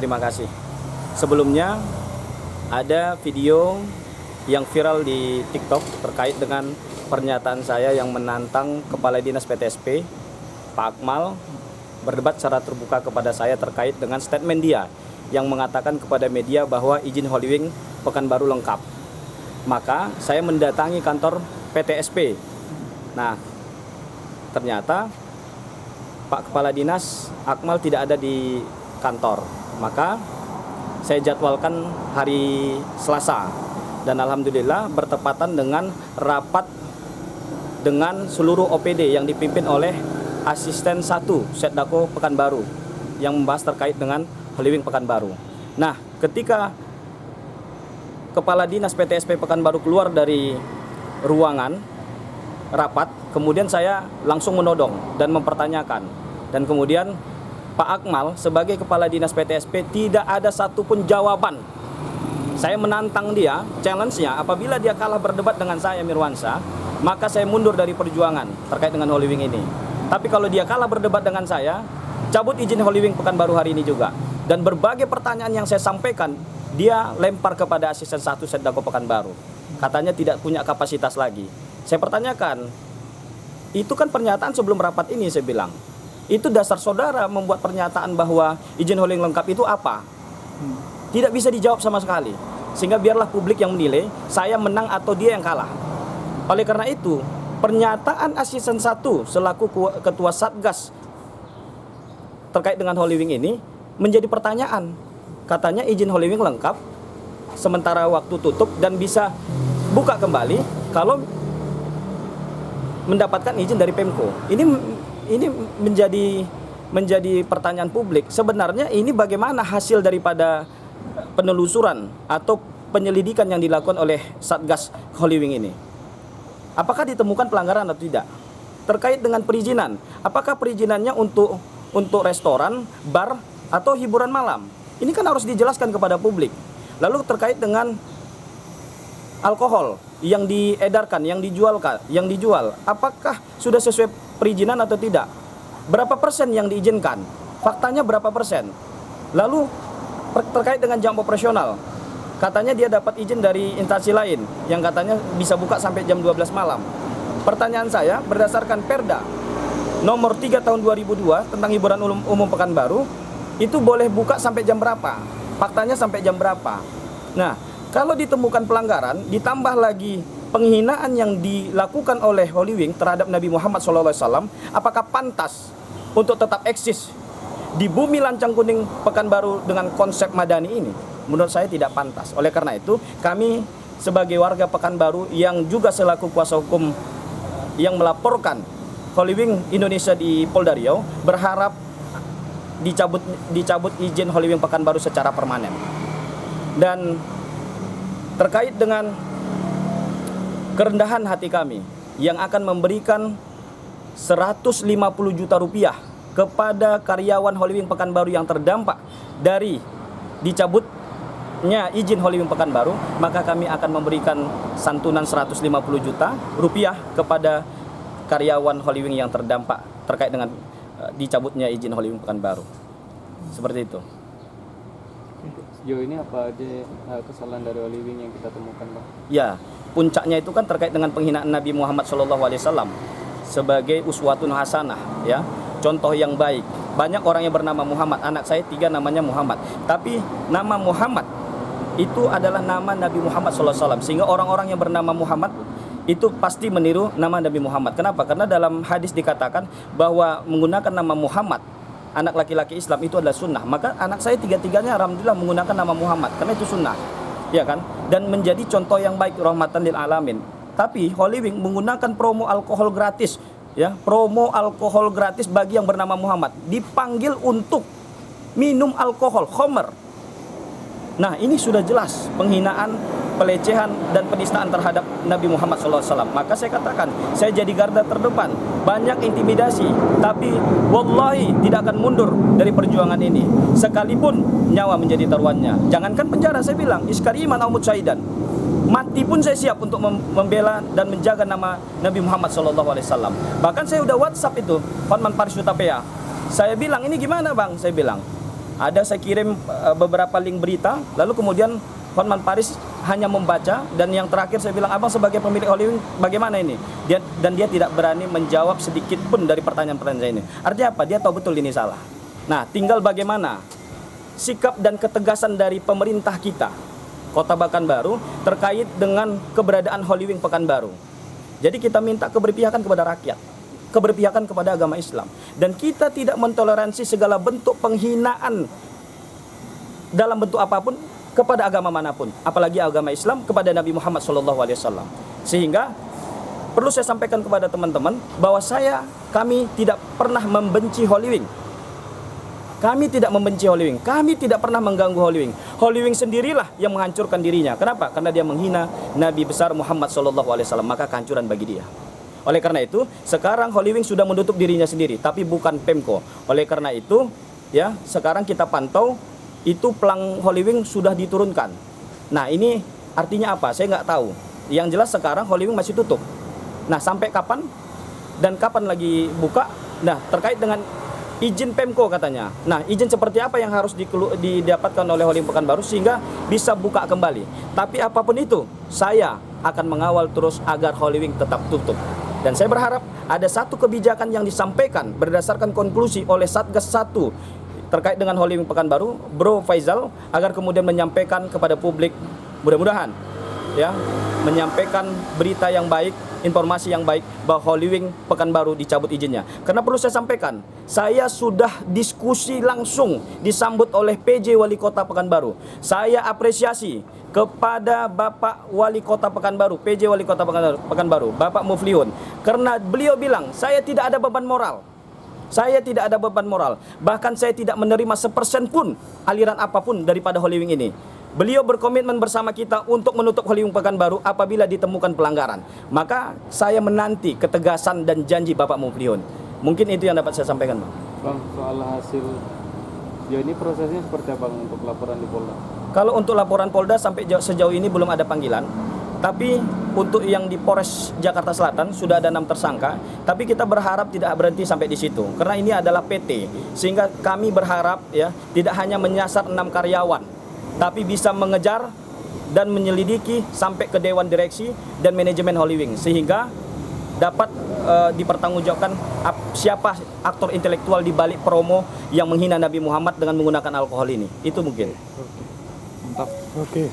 terima kasih. Sebelumnya ada video yang viral di TikTok terkait dengan pernyataan saya yang menantang Kepala Dinas PTSP, Pak Akmal, berdebat secara terbuka kepada saya terkait dengan statement dia yang mengatakan kepada media bahwa izin Holy Wing Pekanbaru lengkap. Maka saya mendatangi kantor PTSP. Nah, ternyata Pak Kepala Dinas Akmal tidak ada di kantor. Maka saya jadwalkan hari Selasa. Dan alhamdulillah bertepatan dengan rapat dengan seluruh OPD yang dipimpin oleh Asisten 1 Setdako Pekanbaru yang membahas terkait dengan Holy Wing Pekanbaru. Nah, ketika Kepala Dinas PTSP Pekanbaru keluar dari ruangan rapat, kemudian saya langsung menodong dan mempertanyakan. Dan kemudian Pak Akmal sebagai Kepala Dinas PTSP tidak ada satupun jawaban. Saya menantang dia, challenge-nya apabila dia kalah berdebat dengan saya Mirwansyah, maka saya mundur dari perjuangan terkait dengan Holy Wing ini. Tapi kalau dia kalah berdebat dengan saya, cabut izin Holy Wing Pekanbaru hari ini juga. Dan berbagai pertanyaan yang saya sampaikan, dia lempar kepada Asisten 1 Setdako Pekanbaru. Katanya tidak punya kapasitas lagi. Saya pertanyakan, itu kan pernyataan sebelum rapat ini saya bilang. Itu dasar saudara membuat pernyataan bahwa izin Holy Wing lengkap itu apa? Tidak bisa dijawab sama sekali. Sehingga biarlah publik yang menilai saya menang atau dia yang kalah. Oleh karena itu, pernyataan Asisten 1 selaku Ketua Satgas terkait dengan Holy Wing ini menjadi pertanyaan. Katanya izin Holy Wing lengkap, sementara waktu tutup dan bisa buka kembali kalau mendapatkan izin dari Pemko. Ini menjadi pertanyaan publik. Sebenarnya ini bagaimana hasil daripada penelusuran atau penyelidikan yang dilakukan oleh Satgas Holy Wing ini? Apakah ditemukan pelanggaran atau tidak? Terkait dengan perizinan, apakah perizinannya untuk restoran, bar, atau hiburan malam? Ini kan harus dijelaskan kepada publik. Lalu terkait dengan alkohol yang diedarkan, yang dijual, apakah sudah sesuai perizinan atau tidak? Berapa persen yang diizinkan? Faktanya berapa persen? Lalu terkait dengan jam operasional, katanya dia dapat izin dari instansi lain yang katanya bisa buka sampai jam 12 malam. Pertanyaan saya, berdasarkan Perda nomor 3 tahun 2002 tentang hiburan umum Pekanbaru, itu boleh buka sampai jam berapa? Faktanya sampai jam berapa? Nah, kalau ditemukan pelanggaran, ditambah lagi penghinaan yang dilakukan oleh Holy Wing terhadap Nabi Muhammad SAW, apakah pantas untuk tetap eksis di bumi lancang kuning Pekanbaru dengan konsep madani ini? Menurut saya tidak pantas. Oleh karena itu, kami sebagai warga Pekanbaru yang juga selaku kuasa hukum yang melaporkan Holy Wing Indonesia di Polda Riau berharap dicabut izin Holy Wing Pekanbaru secara permanen. Dan terkait dengan kerendahan hati kami yang akan memberikan 150 juta rupiah kepada karyawan Holy Wing Pekanbaru yang terdampak dari dicabutnya izin Holy Wing Pekanbaru, maka kami akan memberikan santunan 150 juta rupiah kepada karyawan Holy Wing yang terdampak terkait dengan dicabutnya izin Holy Wing Pekanbaru. Seperti itu. Sejauh ini apa aja kesalahan dari Holy Wing yang kita temukan, Bang? Ya, puncaknya itu kan terkait dengan penghinaan Nabi Muhammad SAW sebagai uswatun hasanah, ya, contoh yang baik. Banyak orang yang bernama Muhammad, anak saya 3 namanya Muhammad, tapi nama Muhammad itu adalah nama Nabi Muhammad SAW, sehingga orang-orang yang bernama Muhammad itu pasti meniru nama Nabi Muhammad. Kenapa? Karena dalam hadis dikatakan bahwa menggunakan nama Muhammad, anak laki-laki Islam, itu adalah sunnah. Maka anak saya 3-tiganya alhamdulillah menggunakan nama Muhammad karena itu sunnah, ya kan? Dan menjadi contoh yang baik, rahmatan lil alamin. Tapi Holy Wing menggunakan promo alkohol gratis, ya, promo alkohol gratis bagi yang bernama Muhammad, dipanggil untuk minum alkohol, khamr. Nah, ini sudah jelas penghinaan, pelecehan dan penistaan terhadap Nabi Muhammad SAW. Maka saya katakan, saya jadi garda terdepan. Banyak intimidasi, tapi wallahi tidak akan mundur dari perjuangan ini. Sekalipun nyawa menjadi taruhannya. Jangankan penjara, saya bilang, iskari iman aumut syaidan. Mati pun saya siap untuk membela dan menjaga nama Nabi Muhammad SAW. Bahkan saya udah WhatsApp itu, Hotman Paris Utapea. Saya bilang, ini gimana bang? Saya bilang, Ada saya kirim beberapa link berita, lalu kemudian Hotman Paris hanya membaca, dan yang terakhir saya bilang, abang sebagai pemilik Hollywood bagaimana ini? Dan dia tidak berani menjawab sedikit pun dari pertanyaan-pertanyaan saya ini. Artinya apa? Dia tahu betul ini salah. Nah, tinggal bagaimana sikap dan ketegasan dari pemerintah kita, Kota Pekanbaru, terkait dengan keberadaan Hollywood Pekanbaru. Jadi kita minta keberpihakan kepada rakyat, keberpihakan kepada agama Islam, dan kita tidak mentoleransi segala bentuk penghinaan dalam bentuk apapun kepada agama manapun, apalagi agama Islam, kepada Nabi Muhammad SAW. Sehingga perlu saya sampaikan kepada teman-teman bahwa kami tidak pernah membenci Hollywood. Kami tidak membenci Hollywood, kami tidak pernah mengganggu Hollywood. Hollywood sendirilah yang menghancurkan dirinya. Kenapa? Karena dia menghina Nabi besar Muhammad SAW, maka kehancuran bagi dia. Oleh karena itu, sekarang Hollywood sudah menutup dirinya sendiri, tapi bukan Pemko. Oleh karena itu, ya, sekarang kita pantau itu pelang Hollywood sudah diturunkan. Nah, ini artinya apa? Saya nggak tahu. Yang jelas sekarang Hollywood masih tutup. Nah, sampai kapan dan kapan lagi buka? Nah, terkait dengan izin Pemko katanya. Nah, izin seperti apa yang harus didapatkan oleh Hollywood Pekanbaru sehingga bisa buka kembali. Tapi apapun itu, saya akan mengawal terus agar Hollywood tetap tutup. Dan saya berharap ada satu kebijakan yang disampaikan berdasarkan konklusi oleh Satgas 1 terkait dengan Hollywood Pekanbaru, Bro Faisal, agar kemudian menyampaikan kepada publik, mudah-mudahan ya, menyampaikan berita yang baik, informasi yang baik bahwa Hollywood Pekanbaru dicabut izinnya. Karena perlu saya sampaikan, saya sudah diskusi langsung disambut oleh PJ Wali Kota Pekanbaru. Saya apresiasi kepada Bapak Wali Kota Pekanbaru, PJ Wali Kota Pekanbaru, Bapak Muflihun, karena beliau bilang saya tidak ada beban moral. Saya tidak ada beban moral. Bahkan saya tidak menerima sepersen pun aliran apapun daripada Hollywood ini. Beliau berkomitmen bersama kita untuk menutup Hollywood Pekanbaru apabila ditemukan pelanggaran. Maka saya menanti ketegasan dan janji Bapak Muflihun. Mungkin itu yang dapat saya sampaikan, Bang. Bang, soal hasil ya ini prosesnya seperti apa untuk laporan di Polda? Kalau untuk laporan Polda sampai sejauh ini belum ada panggilan. Tapi untuk yang di Polres Jakarta Selatan sudah ada 6 tersangka. Tapi kita berharap tidak berhenti sampai di situ. Karena ini adalah PT. Sehingga kami berharap ya tidak hanya menyasar 6 karyawan, tapi bisa mengejar dan menyelidiki sampai ke Dewan Direksi dan manajemen Hollywood. Sehingga dapat dipertanggungjawabkan siapa aktor intelektual di balik promo yang menghina Nabi Muhammad dengan menggunakan alkohol ini. Itu mungkin. Mantap. Oke.